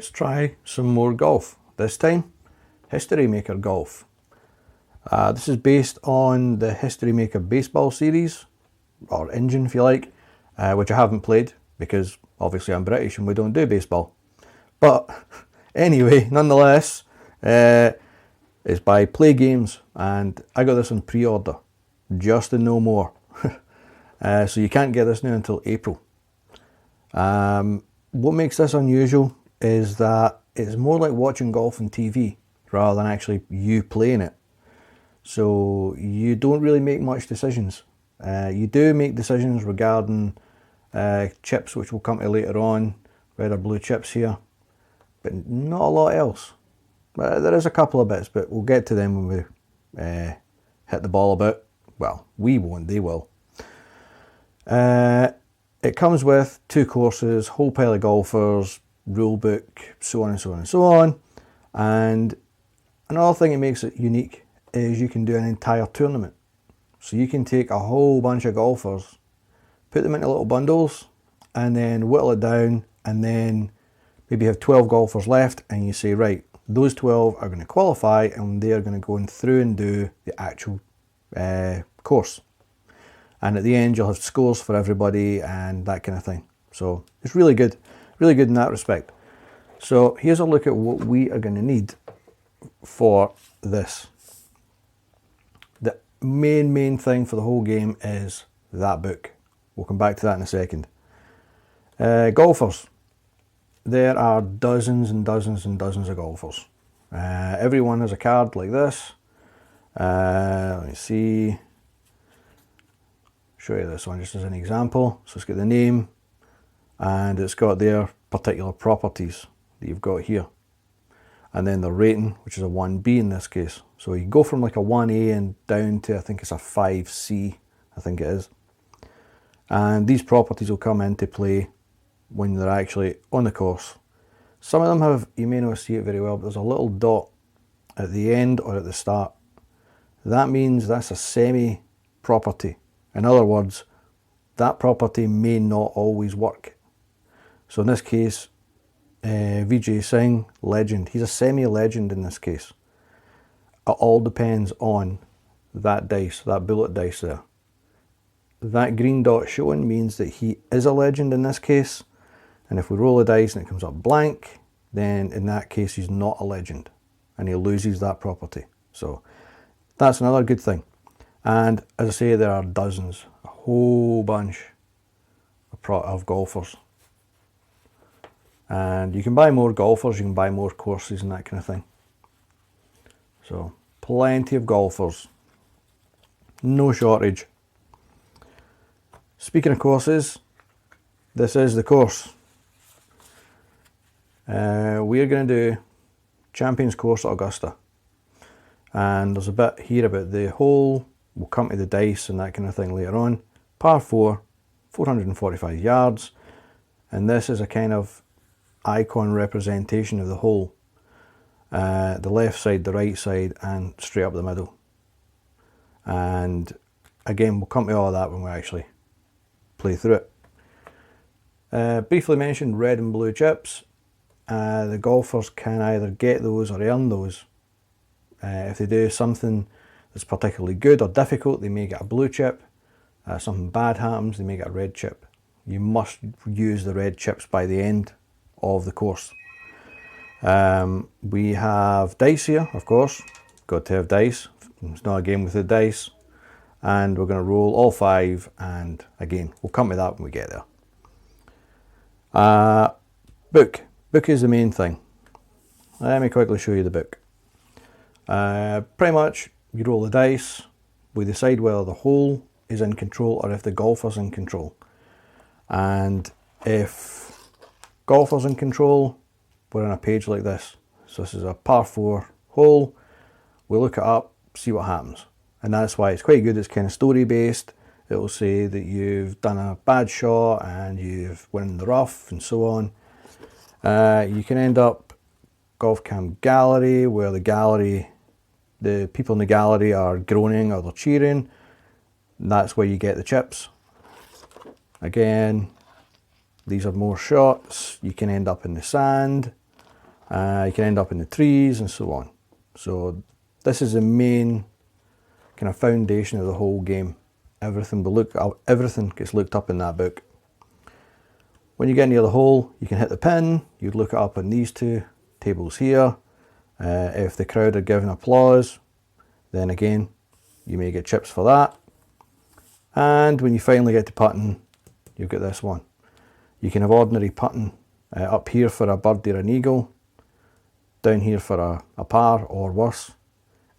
let's try some more golf. This time, History Maker golf. This is based on the History Maker baseball series, or engine if you like, which I haven't played because obviously I'm British and we don't do baseball. But anyway, nonetheless, it's by Play Games, and I got this on pre-order, just and no more. So you can't get this now until April. What makes this unusual is that it's more like watching golf on TV rather than actually you playing it. So you don't really make much decisions. You do make decisions regarding chips, which we'll come to later on, red or blue chips here, but not a lot else. There is a couple of bits, but we'll get to them when we hit the ball about. Well, we won't, they will. It comes with 2 courses, whole pile of golfers, rule book, so on and so on and so on. And another thing that makes it unique is you can do an entire tournament. So you can take a whole bunch of golfers, put them into little bundles, and then whittle it down, and then maybe have 12 golfers left, and you say, right, those 12 are going to qualify, and they are going to go through and do the actual course. And at the end, you'll have scores for everybody and that kind of thing. So it's really good in that respect. So here's a look at what we are going to need for this. The main thing for the whole game is that book. We'll come back to that in a second. Golfers. There are dozens and dozens and dozens of golfers. Everyone has a card like this. Let me see. Show you this one just as an example. So it's got the name and it's got their particular properties that you've got here. And then the rating, which is a 1B in this case. So you go from like a 1A and down to, I think it's a 5C, I think it is. And these properties will come into play when they're actually on the course. Some of them have, you may not see it very well, but there's a little dot at the end or at the start. That means that's a semi-property. In other words, that property may not always work. So in this case, Vijay Singh, legend, he's a semi-legend in this case. It all depends on that dice, that bullet dice there. That green dot showing means that he is a legend in this case. And if we roll a dice and it comes up blank, then in that case he's not a legend and he loses that property. So that's another good thing. And as I say, there are dozens, a whole bunch of golfers. And you can buy more golfers, you can buy more courses and that kind of thing. So plenty of golfers, no shortage. Speaking of courses, this is the course. We're going to do Champions Course at Augusta. And there's a bit here about the hole. We'll come to the dice and that kind of thing later on. Par 4, 445 yards. And this is a kind of icon representation of the hole. The left side, the right side, and straight up the middle. And again, we'll come to all of that when we actually play through it. Briefly mentioned red and blue chips. The golfers can either get those or earn those. If they do something that's particularly good or difficult, they may get a blue chip. Something bad happens, they may get a red chip. You must use the red chips by the end of the course. We have dice here, of course. Got to have dice. It's not a game with the dice. And we're going to roll all 5, and again, we'll come to that when we get there. Book. Book is the main thing. Let me quickly show you the book. Pretty much, you roll the dice, we decide whether the hole is in control or if the golfer's in control. And if golfer's in control, we're on a page like this. So this is a par 4 hole. We look it up, see what happens. And that's why it's quite good. It's kind of story based. It will say that you've done a bad shot and you've went in the rough and so on. You can end up golf cam gallery, where the people in the gallery are groaning or they're cheering. And that's where you get the chips. Again, these are more shots. You can end up in the sand. You can end up in the trees and so on. So this is the main kind of foundation of the whole game. Everything gets looked up in that book. When you get near the hole, you can hit the pin. You'd look it up on these two tables here. If the crowd are giving applause, then again, you may get chips for that. And when you finally get to putting, you've got this one. You can have ordinary putting up here for a birdie or an eagle, down here for a par or worse.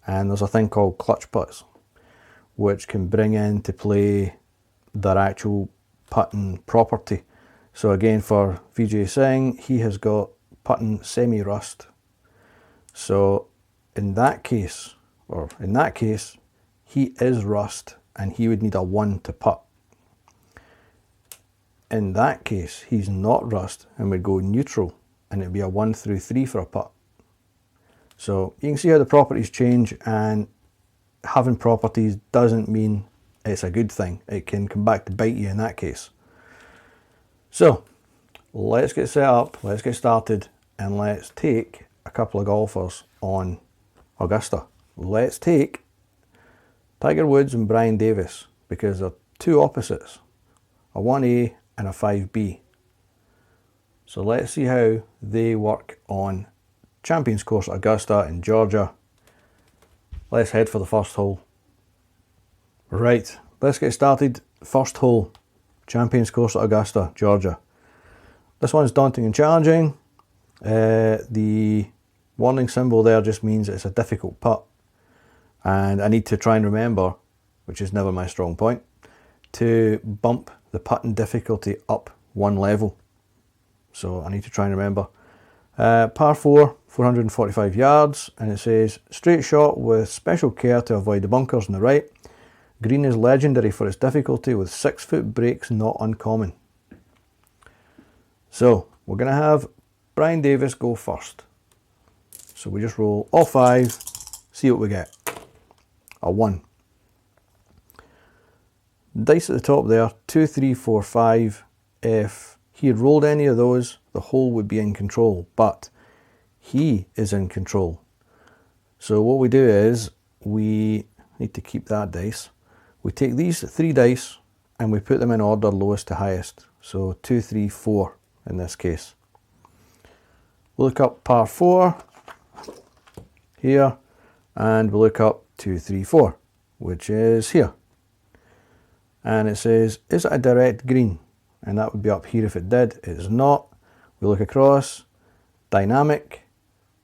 And there's a thing called clutch putts, which can bring into play their actual putting property. So again, for Vijay Singh, he has got putting semi-rust. So in that case, he is rust and he would need a 1 to putt. In that case, he's not rust and would go neutral, and it'd be a 1 through 3 for a putt. So you can see how the properties change, and having properties doesn't mean it's a good thing. It can come back to bite you in that case. So let's get set up, let's get started, and let's take a couple of golfers on Augusta. Let's take Tiger Woods and Brian Davis, because they're two opposites, a 1A and a 5B. So let's see how they work on Champions Course at Augusta in Georgia. Let's head for the first hole. Right, let's get started. First hole, Champions Course at Augusta, Georgia. This one's daunting and challenging. The warning symbol there just means it's a difficult putt. And I need to try and remember, which is never my strong point, to bump the putting difficulty up one level. So I need to try and remember. Par 4, 445 yards, and it says, straight shot with special care to avoid the bunkers on the right. Green is legendary for its difficulty with 6-foot breaks not uncommon. So we're going to have Brian Davis go first. So we just roll all 5, see what we get. A 1. Dice at the top there, 2, 3, 4, 5. If he had rolled any of those, the hole would be in control, but he is in control. So what we do is, we need to keep that dice. We take these 3 dice and we put them in order lowest to highest. So 2, 3, 4 in this case. We'll look up par 4 here, and we'll look up 2, 3, 4, which is here. And it says, is it a direct green? And that would be up here if it did. It is not. We look across, dynamic.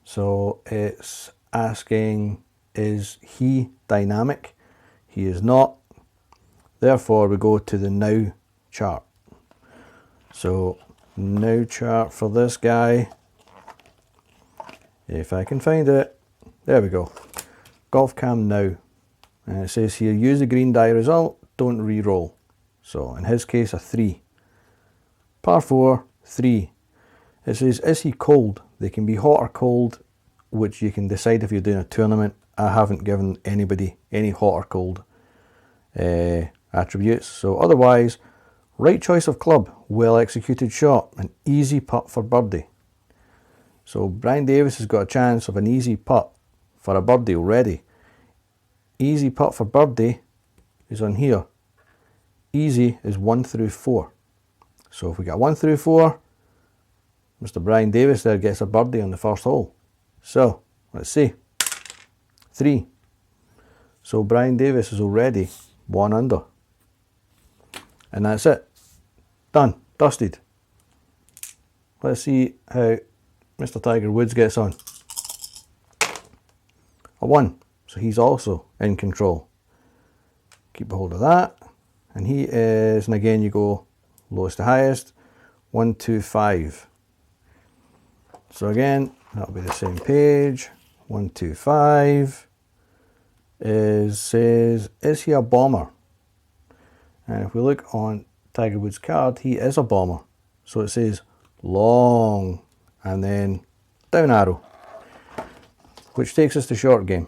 So it's asking, is he dynamic? He is not. Therefore, we go to the now chart. So now chart for this guy. If I can find it. There we go. Golf Cam now. And it says here, use the green die result, don't re-roll. So in his case, a 3. Par 4, 3. It says, is he cold? They can be hot or cold, which you can decide if you're doing a tournament. I haven't given anybody any hot or cold attributes. So otherwise, right choice of club, well executed shot, an easy putt for birdie. So Brian Davis has got a chance of an easy putt for a birdie already. Easy putt for birdie is on here. Easy is 1 through 4. So if we get 1 through 4, Mr. Brian Davis there gets a birdie on the first hole. So let's see. 3. So Brian Davis is already 1 under. And that's it. Done. Dusted. Let's see how Mr. Tiger Woods gets on. A 1. So he's also in control. Keep a hold of that. And he is, and again you go lowest to highest, 1, 2, 5. So again, that'll be the same page. 1, 2, 5 says, is he a bomber? And if we look on Tiger Woods' card, he is a bomber. So it says long and then down arrow, which takes us to short game.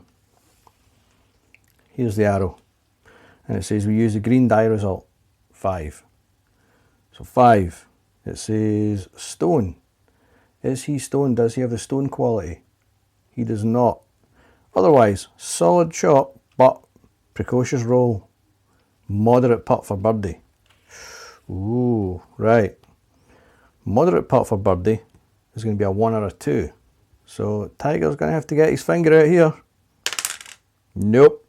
Here's the arrow. And it says we use the green die result, 5. So 5, it says stone. Is he stone? Does he have the stone quality? He does not. Otherwise, solid shot, but precocious roll. Moderate putt for birdie. Ooh, right. Moderate putt for birdie is going to be a 1 or a 2. So Tiger's going to have to get his finger out here. Nope,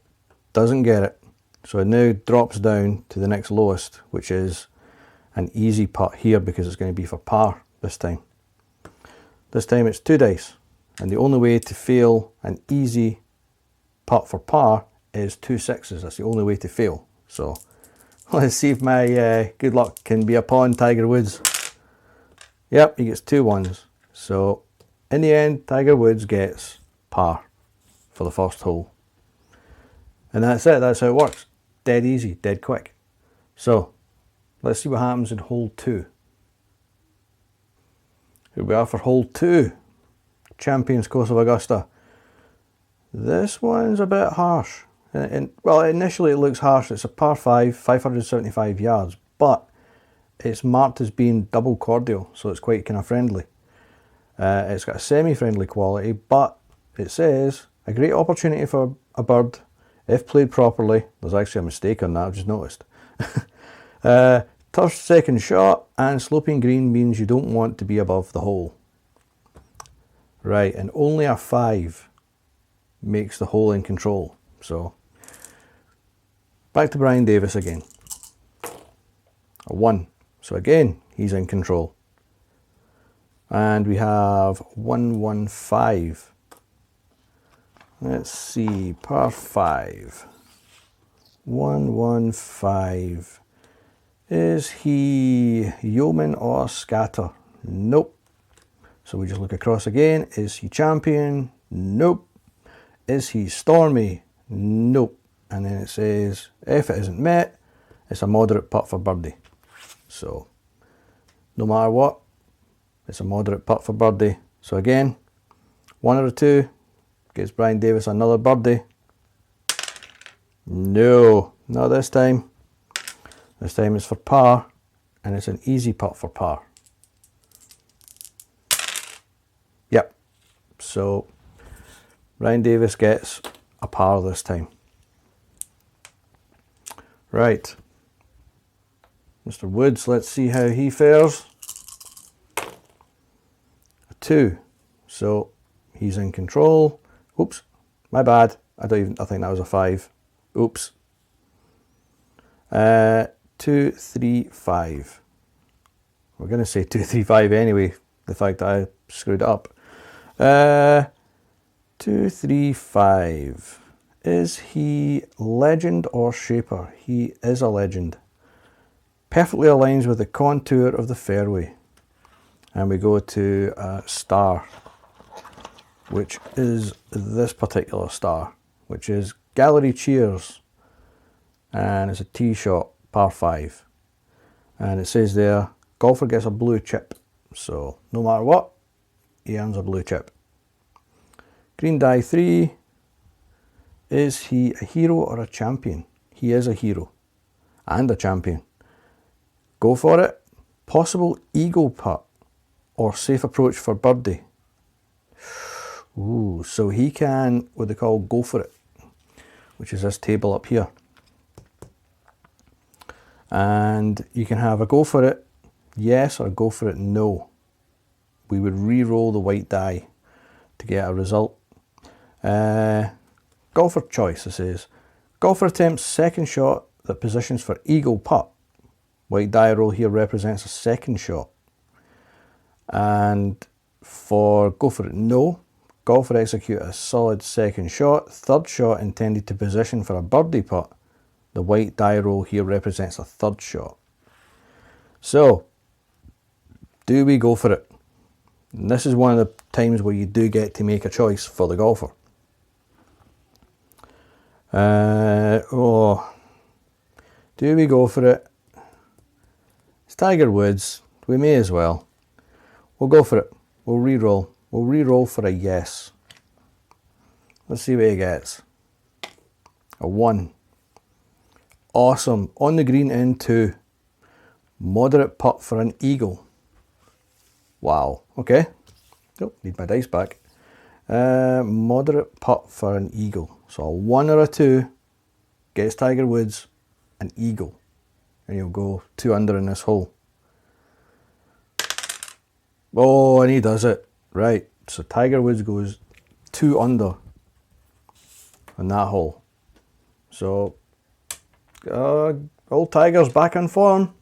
doesn't get it. So it now drops down to the next lowest, which is an easy putt here because it's going to be for par this time. This time it's 2 dice. And the only way to fail an easy putt for par is 2 6s. That's the only way to fail. So let's see if my good luck can be upon Tiger Woods. Yep, he gets 2 1s. So in the end, Tiger Woods gets par for the first hole. And that's it, that's how it works. Dead easy, dead quick. So let's see what happens in hole 2. Here we are for hole 2. Champions Course of Augusta. This one's a bit harsh. Well, initially it looks harsh. It's a par 5, 575 yards, but it's marked as being double cordial, so it's quite kind of friendly. It's got a semi-friendly quality, but it says a great opportunity for a bird if played properly. There's actually a mistake on that, I've just noticed. Tough second shot, and sloping green means you don't want to be above the hole. Right, and only a 5 makes the hole in control. So back to Brian Davis again. A 1. So again, he's in control. And we have 115. Let's see, par 5. 115. Is he yeoman or scatter? Nope. So we just look across again. Is he champion? Nope. Is he stormy? Nope. And then it says, if it isn't met, it's a moderate putt for birdie. So, no matter what, it's a moderate putt for birdie. So again, 1 or a 2 gets Brian Davis another birdie. No, not this time. This time it's for par, and it's an easy putt for par. Yep. So, Brian Davis gets a par this time. Right. Mr. Woods, let's see how he fares. A 2. So he's in control. Oops, my bad. I think that was a 5. Oops. 2, 3, 5. We're going to say 2, 3, 5 anyway. The fact that I screwed it up. 2, 3, 5. Is he legend or shaper? He is a legend. Perfectly aligns with the contour of the fairway. And we go to a star, which is this particular star, which is Gallery Cheers. And it's a Teashop Par-5. And it says there, golfer gets a blue chip. So no matter what, he earns a blue chip. Green die 3. Is he a hero or a champion? He is a hero and a champion. Go for it. Possible eagle putt or safe approach for birdie. Ooh, so he can, what they call, go for it, which is this table up here. And you can have a go for it, yes, or a go for it, no. We would re-roll the white die to get a result. Golfer choice, it says. Golfer attempts second shot that positions for eagle putt. White die roll here represents a second shot. And for go for it, no. Golfer execute a solid second shot. Third shot intended to position for a birdie putt. The white die roll here represents a third shot. So, do we go for it? And this is one of the times where you do get to make a choice for the golfer. Do we go for it? It's Tiger Woods. We may as well. We'll go for it. We'll re-roll. We'll re-roll for a yes. Let's see what he gets. A 1. Awesome. On the green in 2. Moderate putt for an eagle. Wow. Okay. Oh, need my dice back. Moderate putt for an eagle. So a 1 or a 2 gets Tiger Woods an eagle. And he'll go 2 under in this hole. Oh, and he does it. Right. So Tiger Woods goes 2 under on that hole. So, old Tiger's back on form.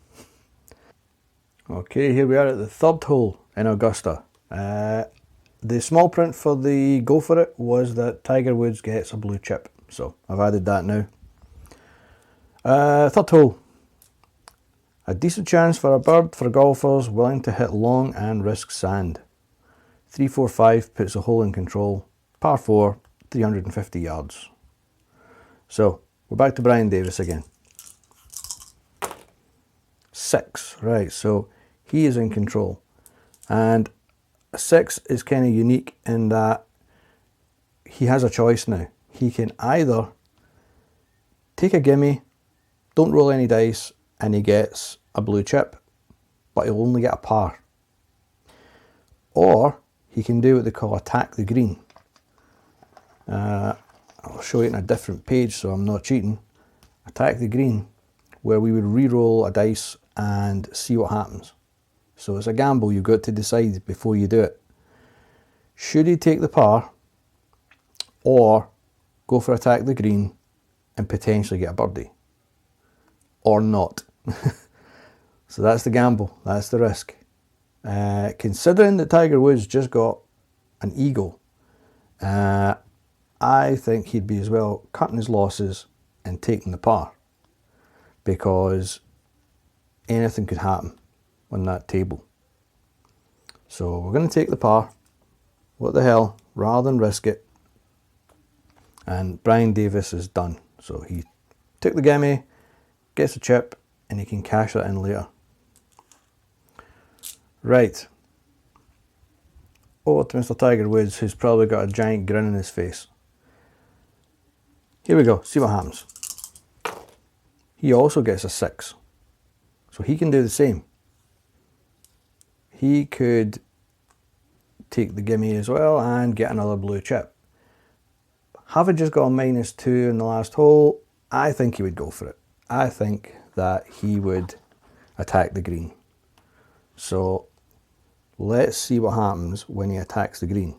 Okay, here we are at the 3rd hole in Augusta. The small print for the go for it was that Tiger Woods gets a blue chip. So I've added that now. 3rd hole. A decent chance for a bird for golfers willing to hit long and risk sand. 3-4-5 puts the hole in control. Par 4, 350 yards. So we're back to Brian Davis again. 6, right, so he is in control. And a 6 is kind of unique in that he has a choice now. He can either take a gimme, don't roll any dice, and he gets a blue chip, but he'll only get a par. Or he can do what they call attack the green. I'll show you it in a different page so I'm not cheating. Attack the green, where we would re-roll a dice and see what happens. So it's a gamble you've got to decide before you do it. Should he take the par or go for attack the green and potentially get a birdie? Or not? So that's the gamble, that's the risk. Considering that Tiger Woods just got an eagle, I think he'd be as well cutting his losses and taking the par, because anything could happen on that table. So we're going to take the par. What the hell, rather than risk it. And Brian Davis is done. So he took the gimme, gets a chip, and he can cash that in later. Right. Over to Mr. Tiger Woods, who's probably got a giant grin on his face. Here we go, see what happens. He also gets a 6. So he can do the same. He could take the gimme as well and get another blue chip. Having just got a -2 in the last hole, I think he would go for it. I think that he would attack the green. So let's see what happens when he attacks the green.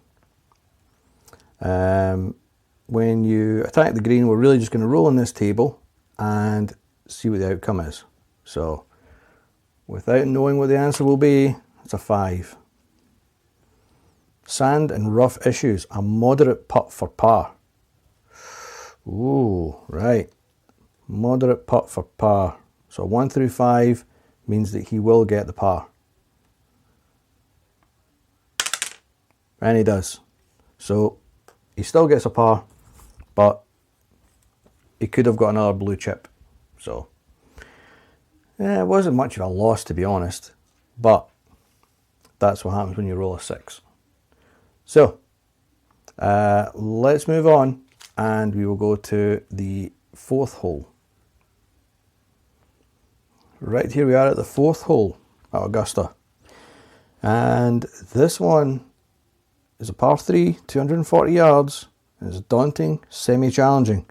When you attack the green, we're really just going to roll on this table and see what the outcome is. So without knowing what the answer will be, it's a 5. Sand and rough issues, a moderate putt for par. Ooh, right. Moderate putt for par. So 1 through 5 means that he will get the par. And he does. So he still gets a par, but he could have got another blue chip. So it wasn't much of a loss, to be honest, but that's what happens when you roll a 6. So let's move on, and we will go to the 4th hole. Right, here we are at the 4th hole at Augusta, and this one is a par 3, 240 yards. It's daunting, semi-challenging.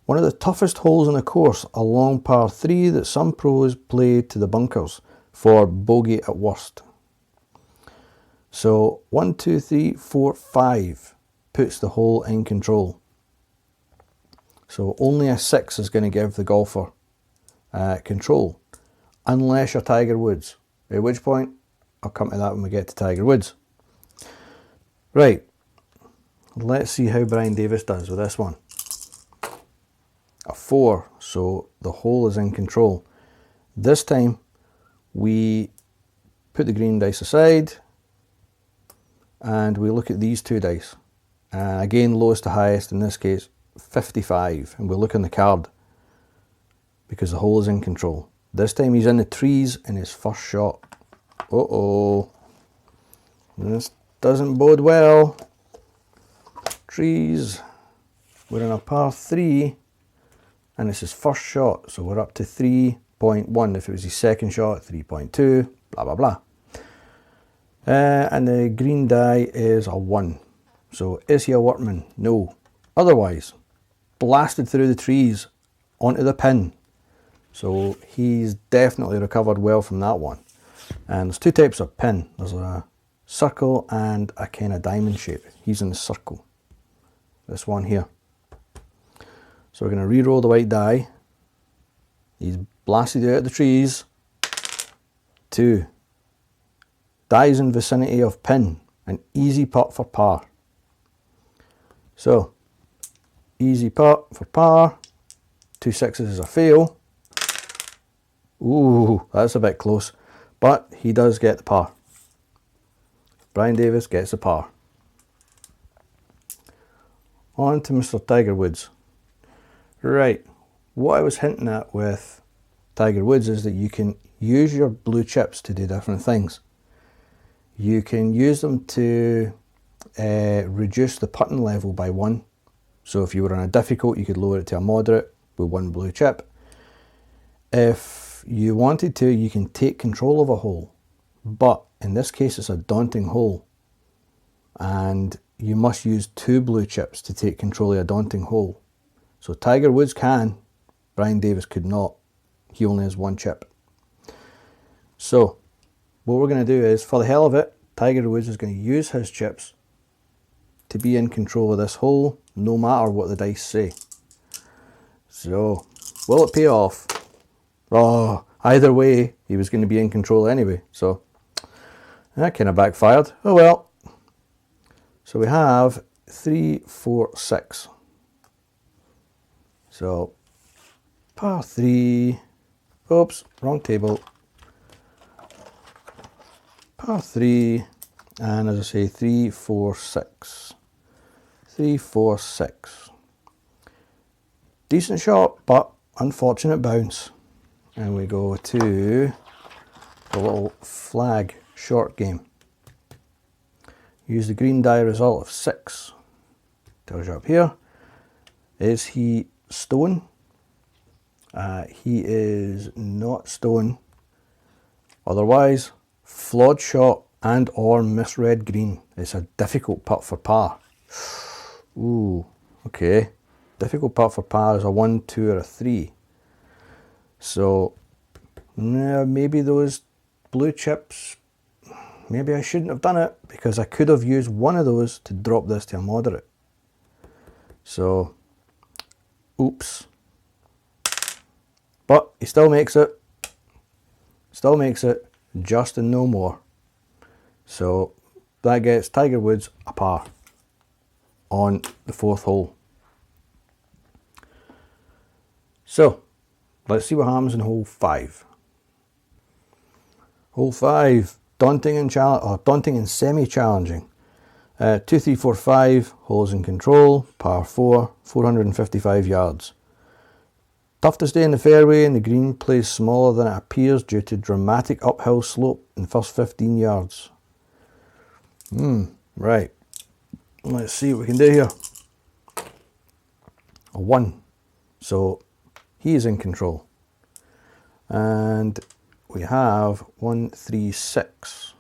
One of the toughest holes on the course, a long par 3 that some pros play to the bunkers for bogey at worst. So 1, 2, 3, 4, 5 puts the hole in control. So only a 6 is going to give the golfer control, unless you're Tiger Woods, at which point I'll come to that when we get to Tiger Woods. Right, let's see how Brian Davis does with this one. A 4, so the hole is in control. This time we put the green dice aside and we look at these 2 dice. Again, lowest to highest, in this case 55, and we look on the card because the hole is in control. This time he's in the trees in his first shot. Uh-oh, this doesn't bode well. Trees, we're in a par 3 and it's his first shot, so we're up to 3.1. If it was his second shot, 3.2, blah blah blah. And the green die is a 1. So is he a workman? No. Otherwise, blasted through the trees onto the pin. So he's definitely recovered well from that one. And there's two types of pin. There's a circle and a kind of diamond shape. He's in the circle. This one here. So we're going to re-roll the white die. He's blasted out of the trees. 2. Dies in vicinity of pin. An easy putt for par. So, easy putt for par. 2 6s is a fail. Ooh, that's a bit close. But he does get the par. Brian Davis gets the par. On to Mr. Tiger Woods. Right, what I was hinting at with Tiger Woods is that you can use your blue chips to do different things. You can use them to reduce the putting level by 1. So if you were on a difficult, you could lower it to a moderate with 1 blue chip. If you wanted to, you can take control of a hole. But in this case, it's a daunting hole. And you must use 2 blue chips to take control of a daunting hole. So Tiger Woods can, Brian Davis could not. He only has 1 chip. So what we're going to do is, for the hell of it, Tiger Woods is going to use his chips to be in control of this hole, no matter what the dice say. So, will it pay off? Oh, either way, he was going to be in control anyway. So, that kind of backfired. Oh well. So we have 3, 4, 6. So, par 3. Oops, wrong table. Par 3. And as I say, 3, 4, 6. 3, 4, 6. Decent shot, but unfortunate bounce. And we go to the little flag short game. Use the green die result of 6. Tells you up here. Is he stone? He is not stone. Otherwise, flawed shot and or misread green. It's a difficult putt for par. Ooh, okay. Difficult putt for par is a 1, 2 or a 3. So, maybe those blue chips, maybe I shouldn't have done it, because I could have used one of those to drop this to a moderate. So, oops. But he still makes it. Still makes it, just and no more. So, that gets Tiger Woods a par on the 4th hole. So, let's see what happens in hole 5. Hole 5, daunting and semi-challenging. 2, 3, 4, 5, holes in control, par 4, 455 yards. Tough to stay in the fairway, and the green plays smaller than it appears due to dramatic uphill slope in the first 15 yards. Right. Let's see what we can do here. A 1. So he is in control. And we have 1, 3, 6.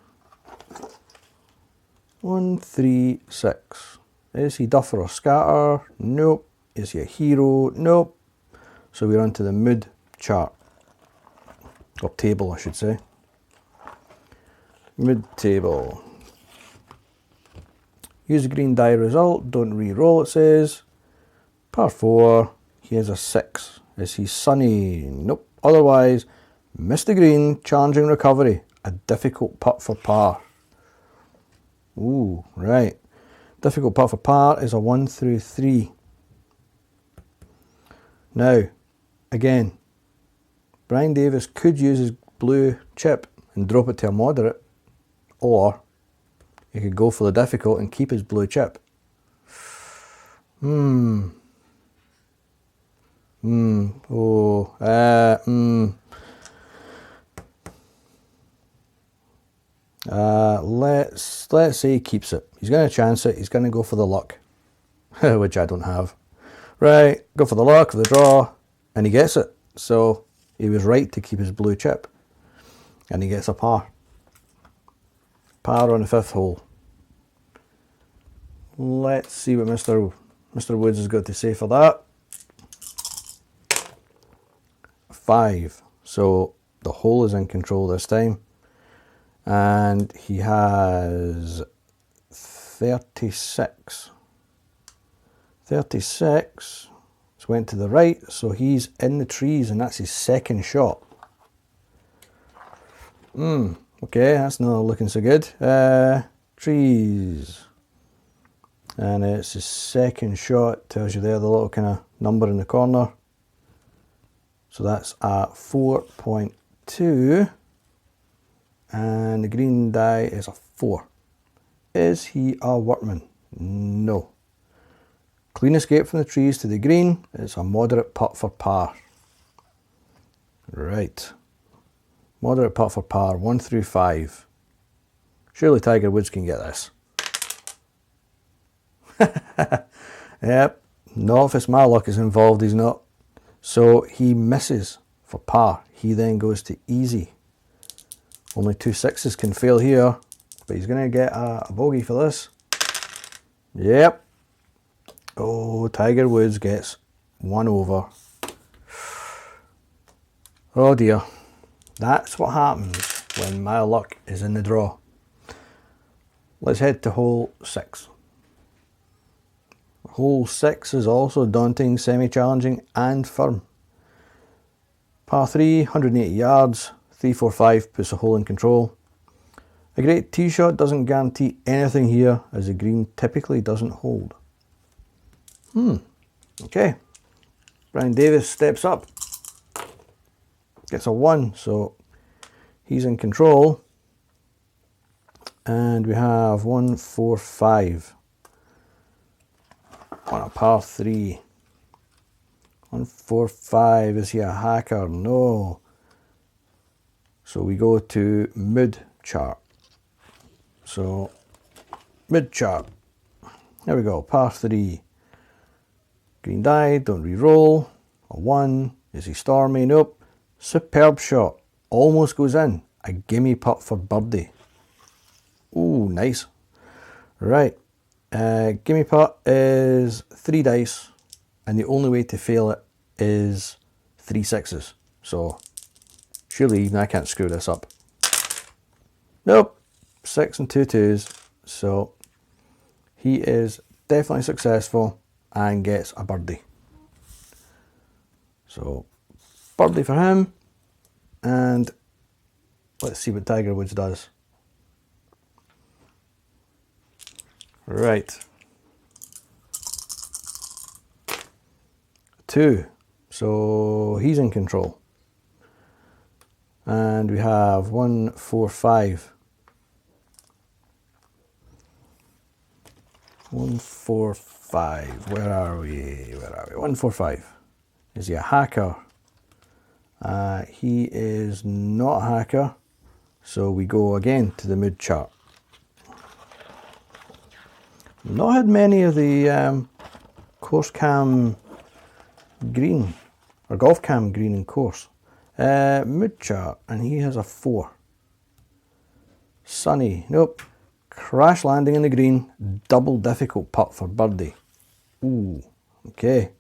1, 3, 6. Is he duffer or scatter? Nope. Is he a hero? Nope. So we're on to the mood chart. Or table, I should say. Mood table. Use the green die result. Don't re-roll, it says. Par 4. He has a 6. Is he sunny? Nope. Otherwise, missed the green, challenging recovery. A difficult putt for par. Ooh, right. Difficult putt for par is a 1 through 3. Now, again, Brian Davis could use his blue chip and drop it to a moderate, or he could go for the difficult and keep his blue chip. Let's say he keeps it. He's going to chance it. He's going to go for the luck, which I don't have. Right, go for the luck, for the draw, and he gets it. So he was right to keep his blue chip, and he gets a par. Par on the 5th hole. Let's see what Mr. Woods has got to say for that. 5. So the hole is in control this time. And he has 36. 36. It's went to the right, so he's in the trees, and that's his second shot. Okay, that's not looking so good. Trees. And it's his second shot. Tells you there the little kind of number in the corner. So that's at 4.2. And the green die is a 4. Is he a workman? No. Clean escape from the trees to the green. It's a moderate putt for par. Right. Moderate putt for par, 1 through 5. Surely Tiger Woods can get this. Yep. Not if it's my luck is involved, he's not. So he misses for par. He then goes to easy. Only 2 6s can fail here, but he's going to get a bogey for this. Yep. Oh, Tiger Woods gets 1 over. Oh dear. That's what happens when my luck is in the draw. Let's head to hole 6. Hole 6 is also daunting, semi-challenging and firm. Par 3, 180 yards, 345 puts the hole in control. A great tee shot doesn't guarantee anything here, as the green typically doesn't hold. Okay. Brian Davis steps up. Gets a 1, so he's in control. And we have 1, 4, 5 on a par 3. 1, 4, 5. Is he a hacker? No. So we go to mid chart. So mid chart. There we go. Par 3. Green die. Don't re-roll. A 1. Is he stormy? Nope. Superb shot. Almost goes in. A gimme putt for birdie. Ooh, nice. Right. Gimme putt is 3 dice. And the only way to fail it is 3 6s. So surely even I can't screw this up. Nope. 6 and 2 2s. So he is definitely successful and gets a birdie. So birdie for him. And let's see what Tiger Woods does. Right. 2. So he's in control. And we have 1, 4, 5. 1, 4, 5. Where are we? 1, 4, 5. Is he a hacker? He is not a hacker. So we go again to the mid chart. Not had many of the course cam green or golf cam green in course. Mid chart, and he has a 4. Sunny, nope. Crash landing in the green, double difficult putt for birdie. Ooh, okay.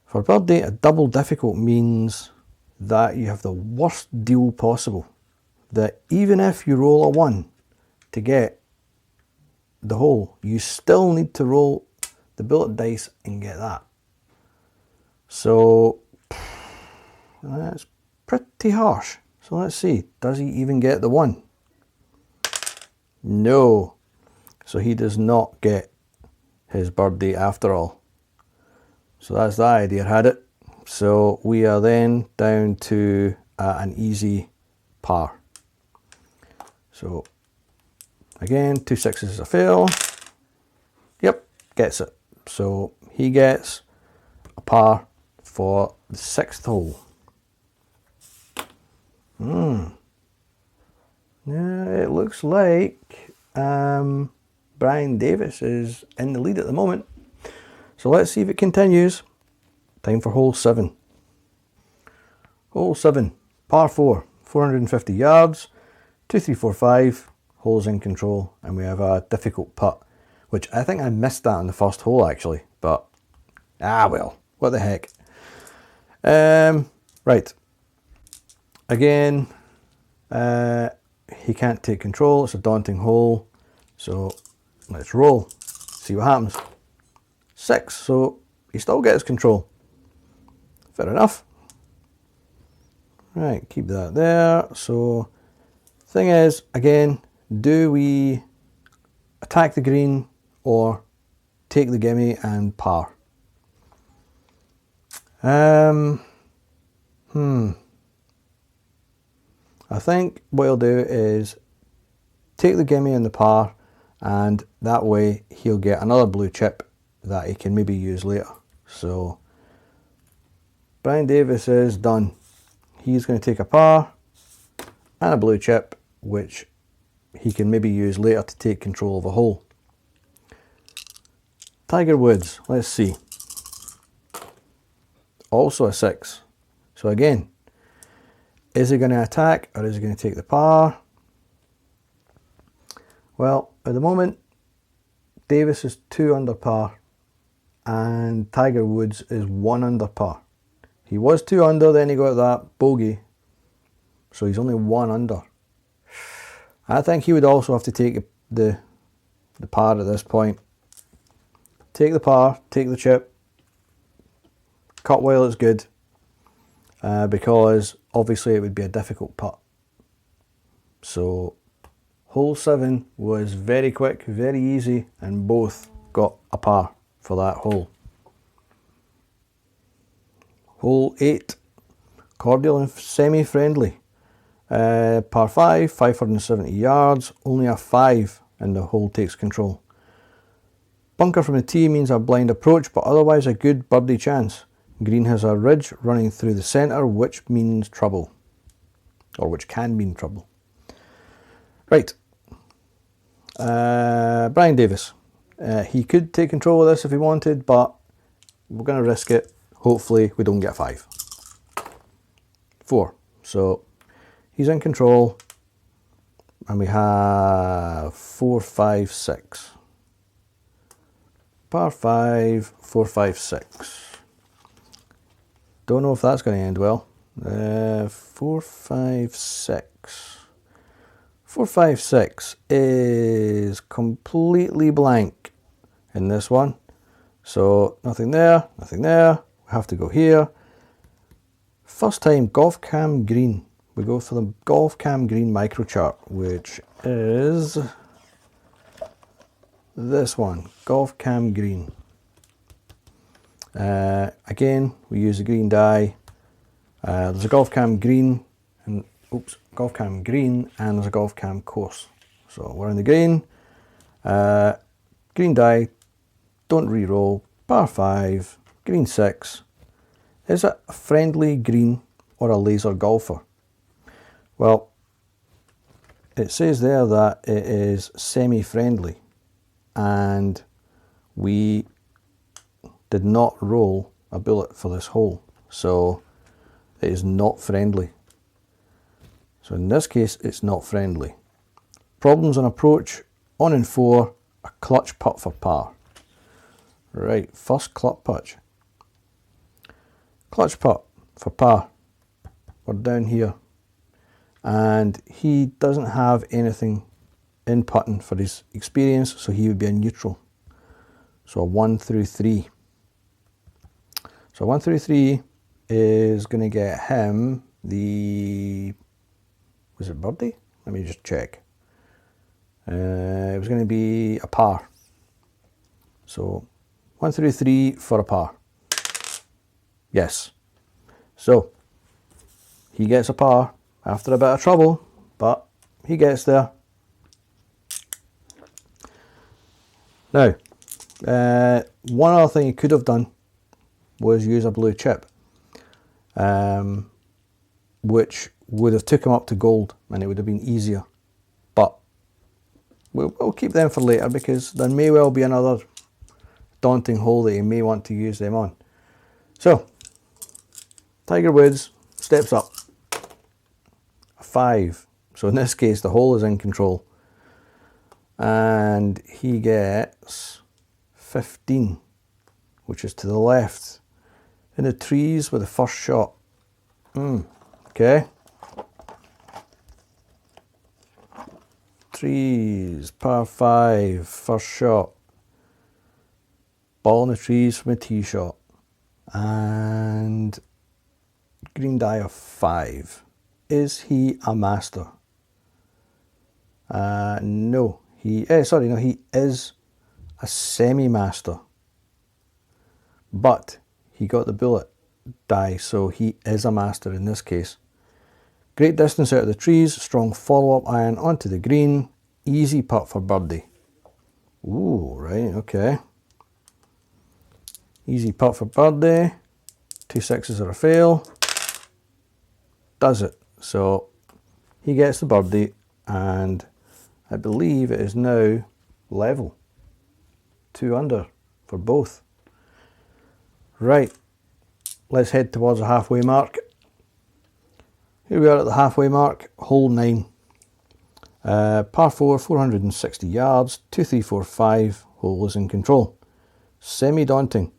For birdie, a double difficult means that you have the worst deal possible. That even if you roll a 1 to get the hole, you still need to roll the bullet dice and get that. So that's pretty harsh. So let's see, does he even get the 1? No. So he does not get his birdie after all. So that's that idea had it. So we are then down to an easy par. So again, 2 6s is a fail. Yep, gets it. So he gets a par for the 6th hole. Yeah, it looks like Brian Davis is in the lead at the moment. So let's see if it continues. Time for hole 7. Hole 7, par 4, 450 yards, 2, 3, 4, 5. Hole's in control, and we have a difficult putt, which I think I missed that on the first hole actually, but well, what the heck. Right, again, he can't take control. It's a daunting hole, so let's roll, see what happens. 6, so he still gets control. Fair enough. Right, keep that there. So thing is, again, do we attack the green or take the gimme and par? I think what he'll do is take the gimme and the par, and that way he'll get another blue chip that he can maybe use later. So Brian Davis is done. He's going to take a par and a blue chip, which he can maybe use later to take control of a hole. Tiger Woods, let's see. Also a 6. So again, is he going to attack or is he going to take the par? Well, at the moment, Davis is 2 under par and Tiger Woods is 1 under par. He was 2 under, then he got that bogey, so he's only 1 under. I think he would also have to take the par at this point. Take the par, take the chip, cut while it's good, because obviously it would be a difficult putt. So hole 7 was very quick, very easy, and both got a par for that hole. Hole 8, cordial and semi-friendly. Par 5, 570 yards, only a 5 and the hole takes control. Bunker from the tee means a blind approach, but otherwise a good birdie chance. Green has a ridge running through the centre, which means trouble. Or which can mean trouble. Right. Brian Davis. He could take control of this if he wanted, but we're going to risk it. Hopefully we don't get a 5. 4. So he's in control. And we have 4, 5, 6. Par 5, 4, 5, 6. Don't know if that's going to end well. 4, 5, 6. 4, 5, 6 is completely blank in this one. So nothing there, nothing there. We have to go here. First time golf cam green. We go for the golf cam green micro chart, which is this one, golf cam green. Again, we use the green die. There's a golf cam green and golf cam green, and there's a golf cam course. So we're in the green. Green die, don't re-roll. Par 5, green 6. Is it a friendly green or a laser golfer? Well, it says there that it is semi-friendly, and we did not roll a bullet for this hole, so it is not friendly. So in this case, it's not friendly. Problems on approach, on and 4, a clutch putt for par. Right, first clutch putt. Clutch putt for par. We're down here. And he doesn't have anything in putting for his experience, so he would be a neutral. So a 1 through 3. So 1 through 3 is going to get him the, was it birdie? Let me just check. It was going to be a par. So 1 through 3 for a par. Yes. So he gets a par after a bit of trouble, but he gets there. Now, one other thing he could have done was use a blue chip, which would have took him up to gold, and it would have been easier. But we'll keep them for later, because there may well be another daunting hole that he may want to use them on. So, Tiger Woods steps up. A 5. So in this case, the hole is in control. And he gets 15, which is to the left. In the trees with the first shot. Okay. Trees, par 5, first shot. Ball in the trees from a tee shot. And green die of 5. Is he a master? No. He is a semi-master. But he got the bullet die, so he is a master in this case. Great distance out of the trees, strong follow-up iron onto the green, easy putt for birdie. Ooh, right, okay. Easy putt for birdie. 2 6s are a fail. Does it. So he gets the birdie, and I believe it is now level. 2 under for both. Right, let's head towards the halfway mark. Here we are at the halfway mark, hole 9. Par 4, 460 yards, 2, 3, 4, 5, hole is in control. Semi-daunting.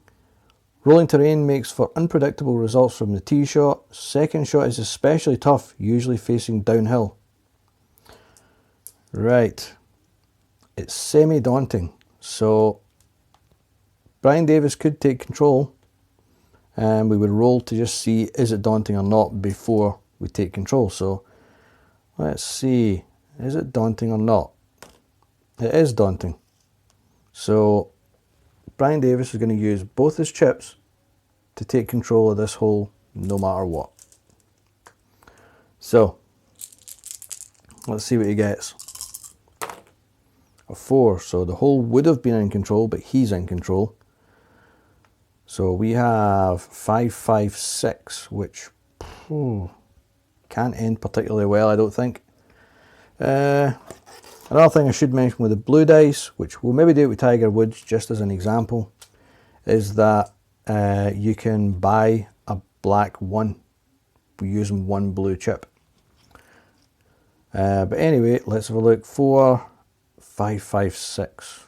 Rolling terrain makes for unpredictable results from the tee shot. Second shot is especially tough, usually facing downhill. Right, it's semi-daunting, so Brian Davis could take control, and we would roll to just see is it daunting or not before we take control. So let's see, is it daunting or not? It is daunting. So Brian Davis is going to use both his chips to take control of this hole no matter what. So let's see what he gets. A 4, so the hole would have been in control, but he's in control. So we have 5, 5, 6, which can't end particularly well, I don't think. Another thing I should mention with the blue dice, which we'll maybe do it with Tiger Woods just as an example, is that you can buy a black 1 using 1 blue chip. But anyway, let's have a look. 4, 5, 5, 6.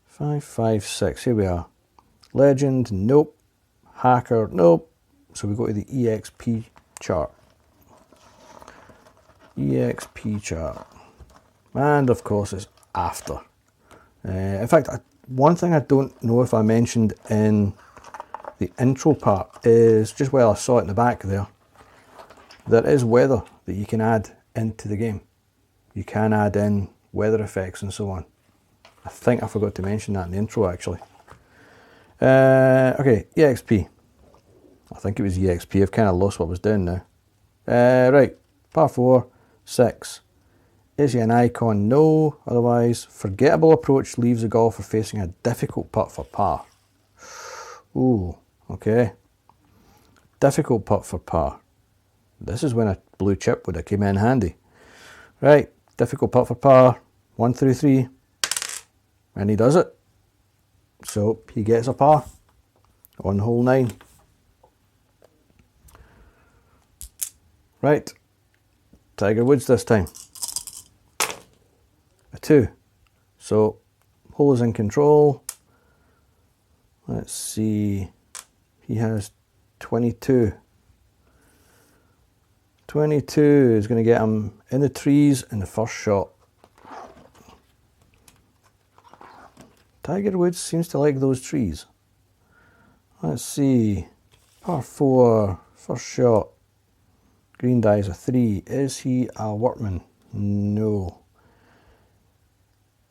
5, 5, 6. Here we are. Legend, nope. Hacker, nope. So we go to the EXP chart. EXP chart. And of course it's after. In fact, one thing I don't know if I mentioned in the intro part is, just while I saw it in the back there is weather that you can add into the game. You can add in weather effects and so on. I think I forgot to mention that in the intro actually. Okay, EXP. I think it was EXP. I've kind of lost what I was doing now. Right, par 4, 6. Is he an icon? No. Otherwise, forgettable approach leaves the golfer facing a difficult putt for par. Ooh, okay. Difficult putt for par. This is when a blue chip would have come in handy. Right, difficult putt for par. 1 through 3. And he does it. So he gets a par on hole 9. Right, Tiger Woods this time. A 2. So hole is in control. Let's see. He has 22. 22 is going to get him in the trees in the first shot. Tiger Woods seems to like those trees. Let's see. Par 4, first shot. Green dies a 3. Is he a workman? No.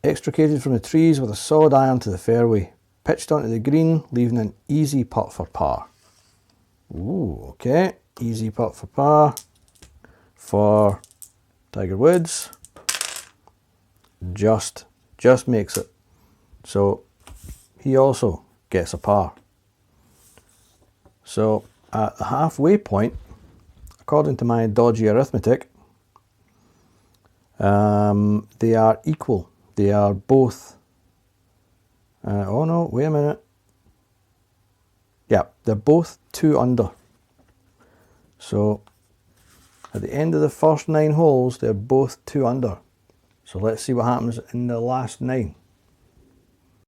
Extricated from the trees with a solid iron to the fairway. Pitched onto the green, leaving an easy putt for par. Ooh, okay. Easy putt for par for Tiger Woods. Just makes it. So he also gets a par. So at the halfway point, according to my dodgy arithmetic, they are equal. They are both, oh no, wait a minute. Yeah, they're both 2 under. So at the end of the first 9 holes, they're both 2 under. So let's see what happens in the last 9.